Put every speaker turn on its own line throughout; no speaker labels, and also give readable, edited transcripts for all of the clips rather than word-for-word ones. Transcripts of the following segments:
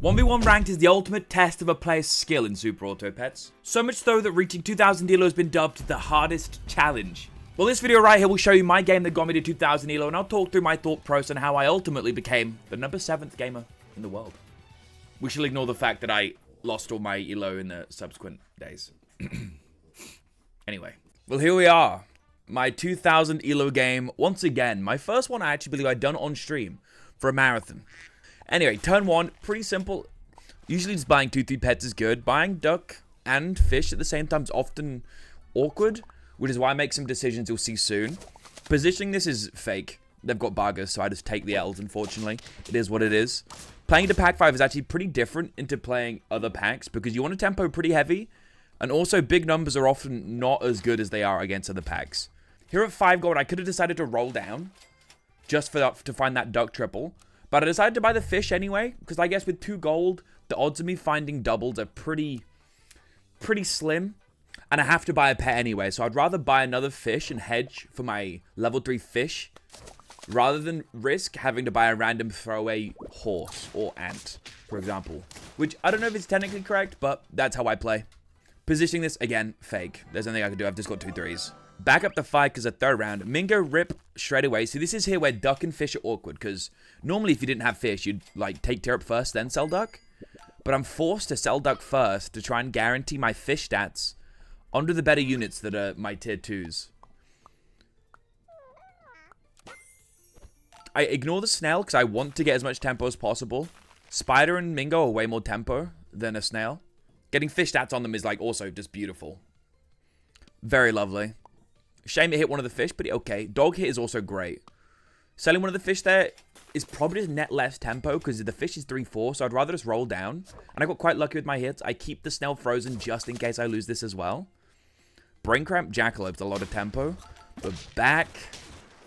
1v1 ranked is the ultimate test of a player's skill in SuperAutoPets. So much so that reaching 2000 elo has been dubbed the hardest challenge. Well, this video right here will show you my game that got me to 2000 elo, and I'll talk through my thought process on how I ultimately became the number 7th gamer in the world. We shall ignore the fact that I lost all my elo in the subsequent days. Anyway, well, here we are. My 2000 elo game once again. My first one I actually believe I'd done on stream for a marathon. Anyway, turn 1, pretty simple. Usually just buying 2-3 pets is good. Buying duck and fish at the same time is often awkward, which is why I make some decisions you'll see soon. Positioning this is fake. They've got buggers, so I just take the L's, unfortunately. It is what it is. Playing into pack 5 is actually pretty different into playing other packs, because you want a tempo pretty heavy, and also big numbers are often not as good as they are against other packs. Here at 5 gold, I could have decided to roll down, just to find that duck triple. But I decided to buy the fish anyway, because I guess with 2 gold, the odds of me finding doubles are pretty slim. And I have to buy a pet anyway, so I'd rather buy another fish and hedge for my level 3 fish, rather than risk having to buy a random throwaway horse or ant, for example. Which, I don't know if it's technically correct, but that's how I play. Positioning this, again, fake. There's nothing I can do, I've just got 2 3s. Back up the 5 because a third round. Mingo, rip, straight away. See, this is here where duck and fish are awkward, because normally if you didn't have fish, you'd like take tear up first, then sell duck. But I'm forced to sell duck first to try and guarantee my fish stats onto the better units that are my tier 2s. I ignore the snail because I want to get as much tempo as possible. Spider and Mingo are way more tempo than a snail. Getting fish stats on them is like also just beautiful. Very lovely. Shame it hit one of the fish, but okay. Dog hit is also great. Selling one of the fish there is probably just net less tempo because the fish is 3-4, so I'd rather just roll down. And I got quite lucky with my hits. I keep the snail frozen just in case I lose this as well. Brain Cramp Jackalope's a lot of tempo. But back,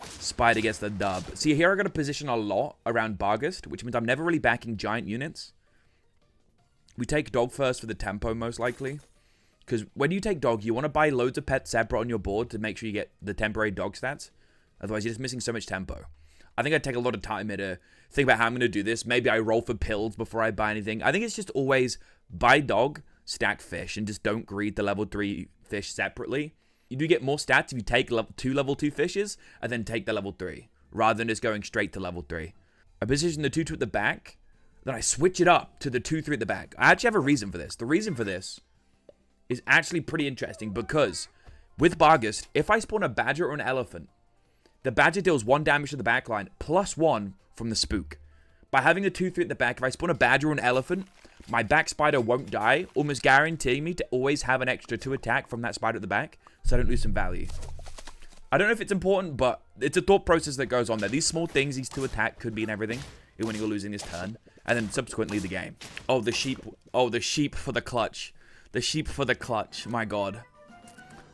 Spider gets the dub. See, here I got to position a lot around Bargast, which means I'm never really backing giant units. We take dog first for the tempo, most likely. Because when you take dog, you want to buy loads of pets separate on your board to make sure you get the temporary dog stats. Otherwise, you're just missing so much tempo. I think I'd take a lot of time here to think about how I'm going to do this. Maybe I roll for pills before I buy anything. I think it's just always buy dog, stack fish, and just don't greed the level 3 fish separately. You do get more stats if you take level 2 fishes and then take the level 3, rather than just going straight to level 3. I position the 2-2 at the back, then I switch it up to the 2-3 at the back. I actually have a reason for this. The reason for this is actually pretty interesting, because with Bargast, if I spawn a badger or an elephant, the badger deals 1 damage to the backline plus 1 from the spook. By having the 2-3 at the back, if I spawn a badger or an elephant, my back spider won't die, almost guaranteeing me to always have an extra 2 attack from that spider at the back, so I don't lose some value. I don't know if it's important, but it's a thought process that goes on there. These small things, these 2 attack could be in everything, in winning or losing this turn, and then subsequently the game. Oh, the sheep. Oh, the sheep for the clutch. The sheep for the clutch. My god.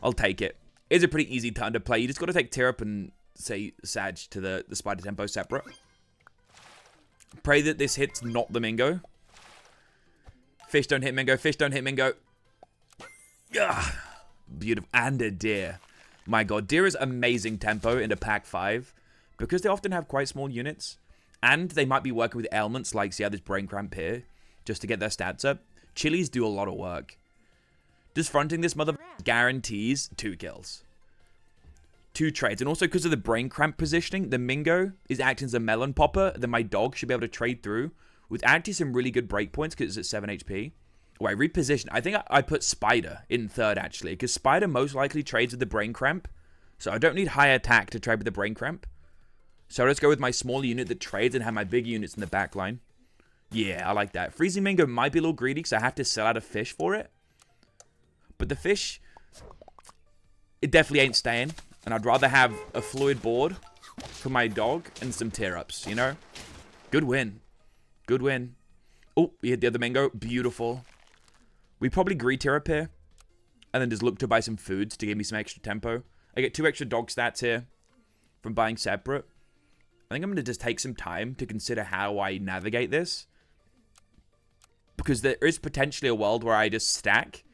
I'll take it. It's a pretty easy turn to play. You just got to take tear up and say Sag to the spider tempo separate. Pray that this hits not the Mingo. Fish don't hit Mingo. Fish don't hit Mingo. Ugh. Beautiful. And a deer. My god. Deer is amazing tempo into pack 5. Because they often have quite small units. And they might be working with ailments like, see how this brain cramp here. Just to get their stats up. Chilies do a lot of work. Just fronting this mother guarantees 2 kills. 2 trades. And also because of the brain cramp positioning, the Mingo is acting as a melon popper. Then my dog should be able to trade through with actually some really good breakpoints because it's at 7 HP. Oh, I repositioned. I think I put Spider in 3rd actually, because Spider most likely trades with the brain cramp. So I don't need high attack to trade with the brain cramp. So let's go with my small unit that trades and have my big units in the back line. Yeah, I like that. Freezing Mingo might be a little greedy because I have to sell out a fish for it. But the fish, it definitely ain't staying. And I'd rather have a fluid board for my dog and some tear-ups, you know? Good win. Good win. Oh, we hit the other Mingo. Beautiful. We probably greed tear up here. And then just look to buy some foods to give me some extra tempo. I get 2 extra dog stats here from buying separate. I think I'm going to just take some time to consider how I navigate this. Because there is potentially a world where I just stack.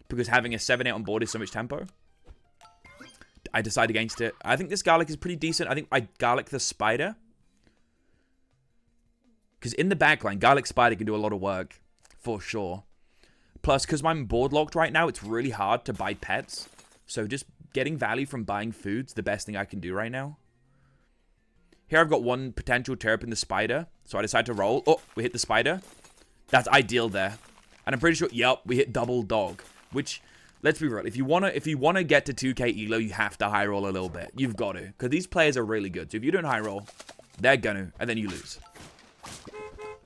Because having a 7-8 on board is so much tempo. I decide against it. I think this garlic is pretty decent. I think I garlic the spider. Because in the backline, Garlic Spider can do a lot of work. For sure. Plus, because I'm board locked right now, it's really hard to buy pets. So just getting value from buying food's the best thing I can do right now. Here I've got one potential tear up in the spider. So I decide to roll. Oh, we hit the spider. That's ideal there. And I'm pretty sure, yep, we hit double dog. Which, let's be real, if you wanna get to 2k elo, you have to high roll a little bit. You've got to. Because these players are really good. So if you don't high roll, they're gonna, and then you lose.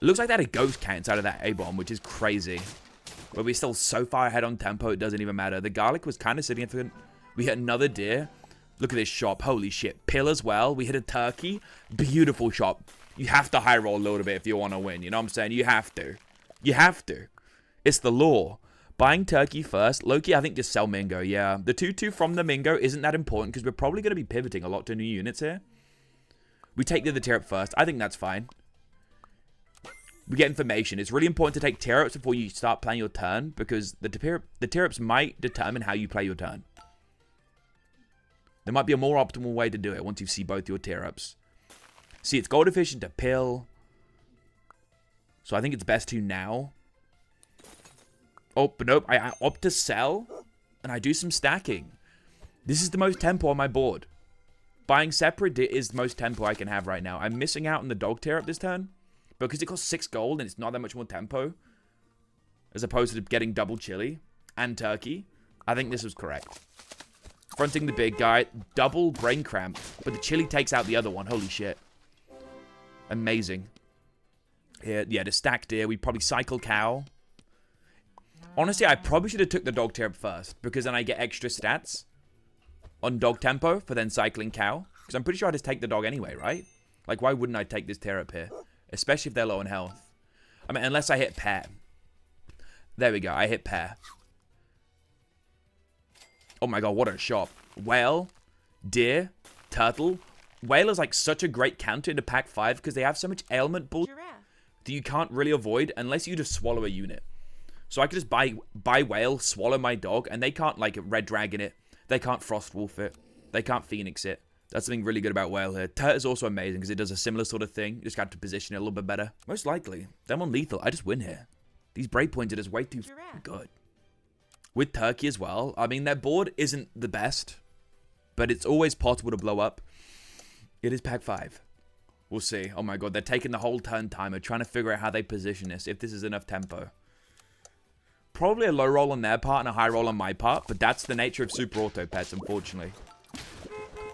It looks like they had a ghost cat inside of that A-bomb, which is crazy. But we're still so far ahead on tempo, it doesn't even matter. The garlic was kind of significant. We hit another deer. Look at this shop. Holy shit. Pill as well. We hit a turkey. Beautiful shop. You have to high roll a little bit if you want to win. You know what I'm saying? You have to. You have to. It's the law. Buying turkey first. Loki, I think just sell Mingo. Yeah. The 2-2 from the Mingo isn't that important because we're probably going to be pivoting a lot to new units here. We take the other tear up first. I think that's fine. We get information. It's really important to take tear ups before you start playing your turn because the tear ups might determine how you play your turn. There might be a more optimal way to do it once you see both your tear ups. See, it's gold efficient to pill. So I think it's best to now. Oh, but nope. I opt to sell. And I do some stacking. This is the most tempo on my board. Buying separate is the most tempo I can have right now. I'm missing out on the dog tear up this turn. Because it costs 6 gold and it's not that much more tempo. As opposed to getting double chili and turkey. I think this was correct. Fronting the big guy. Double brain cramp. But the chili takes out the other one. Holy shit. Amazing. Here, yeah, the stack deer. We probably cycle cow. Honestly, I probably should have took the dog tear up first. Because then I get extra stats. On dog tempo for then cycling cow. Because I'm pretty sure I just take the dog anyway, right? Like, why wouldn't I take this tear up here? Especially if they're low in health. I mean, unless I hit pair. There we go. I hit pair. Oh my god, what a shot. Whale, deer, turtle. Whale is like such a great counter into pack 5 because they have so much ailment bull that you can't really avoid unless you just swallow a unit. So I could just buy whale, swallow my dog, and they can't like red dragon it. They can't frost wolf it. They can't phoenix it. That's something really good about whale here. Turt is also amazing because it does a similar sort of thing. You just got to position it a little bit better. Most likely, them on lethal, I just win here. These break points are just way too good. With turkey as well. I mean, their board isn't the best, but it's always possible to blow up. It is pack 5. We'll see. Oh my god, they're taking the whole turn timer, trying to figure out how they position this, if this is enough tempo. Probably a low roll on their part and a high roll on my part, but that's the nature of SuperAutoPets, unfortunately.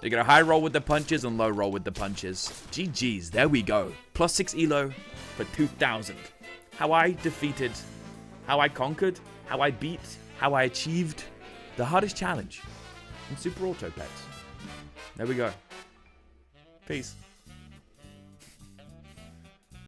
They get a high roll with the punches and low roll with the punches. GG's, there we go. Plus 6 elo for 2,000. How I defeated, how I conquered, how I beat, how I achieved the hardest challenge in SuperAutoPets. There we go. Peace.